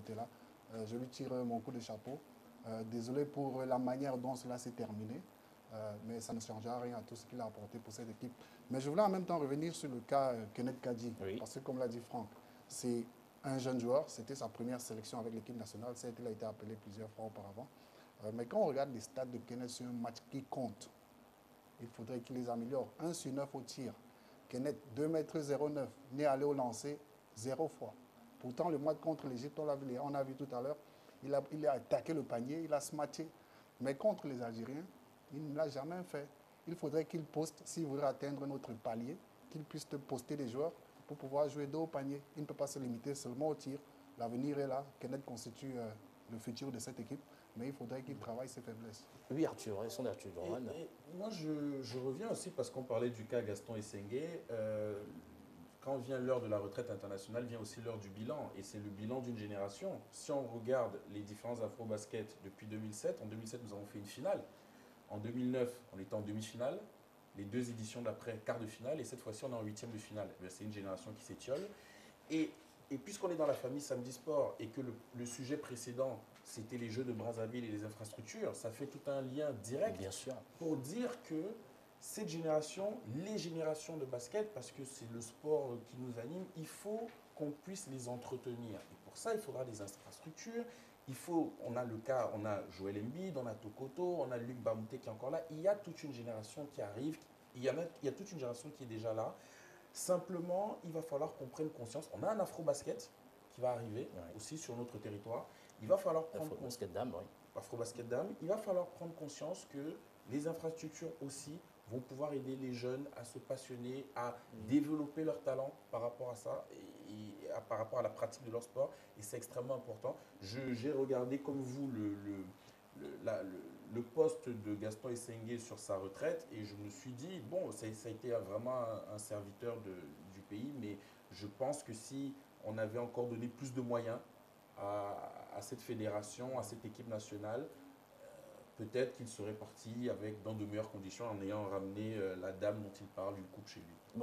côté-là. Je lui tire mon coup de chapeau. Désolé pour la manière dont cela s'est terminé, mais ça ne changera rien à tout ce qu'il a apporté pour cette équipe. Mais je voulais en même temps revenir sur le cas Kenneth Kadji, Oui. parce que comme l'a dit Franck, c'est un jeune joueur, c'était sa première sélection avec l'équipe nationale, certes il a été appelé plusieurs fois auparavant. Mais quand on regarde les stats de Kenneth sur un match qui compte, il faudrait qu'il les améliore. 1 sur 9 au tir. Kenneth, 2,09 m, n'est allé au lancer 0 fois. Pourtant, le match contre l'Égypte, on a vu tout à l'heure, il a attaqué le panier, il a smatché. Mais contre les Algériens, il ne l'a jamais fait. Il faudrait qu'il poste, s'il voudrait atteindre notre palier, qu'il puisse te poster des joueurs pour pouvoir jouer dos au panier. Il ne peut pas se limiter seulement au tir. L'avenir est là. Kenneth constitue le futur de cette équipe, mais il faudrait qu'il travaille ses faiblesses. Oui, Arthur, son Arthur Doran. Et moi, je reviens aussi parce qu'on parlait du cas Gaston Essengue. Quand vient l'heure de la retraite internationale, vient aussi l'heure du bilan. Et c'est le bilan d'une génération. Si on regarde les différents afro-basket depuis 2007, en 2007, nous avons fait une finale. En 2009, on était en demi-finale. Les 2 éditions d'après, quart de finale. Et cette fois-ci, on est en 8e de finale. C'est une génération qui s'étiole. Et puisqu'on est dans la famille Samedi Sport et que le sujet précédent, c'était les Jeux de Brazzaville et les infrastructures, ça fait tout un lien direct. Bien sûr. Pour dire que cette génération, les générations de basket, parce que c'est le sport qui nous anime, il faut qu'on puisse les entretenir. Et pour ça, il faudra des infrastructures. On a le cas, on a Joel Embiid, on a Tokoto, on a Luc Bamouté qui est encore là. Il y a toute une génération qui arrive, il y a toute une génération qui est déjà là. Simplement, il va falloir qu'on prenne conscience. On a un afro-basket qui va arriver aussi sur notre territoire. Il va falloir prendre Afro-basket dame, oui. Afro-basket dame. Il va falloir prendre conscience que les infrastructures aussi vont pouvoir aider les jeunes à se passionner, à développer leur talent par rapport à ça et par rapport à la pratique de leur sport. Et c'est extrêmement important. J'ai regardé comme vous le poste de Gaston Essengue sur sa retraite et je me suis dit, bon, ça a été vraiment un serviteur du pays, mais je pense que si on avait encore donné plus de moyens à cette fédération, à cette équipe nationale, peut-être qu'il serait parti dans de meilleures conditions en ayant ramené la dame dont il parle, une coupe chez lui. Bon.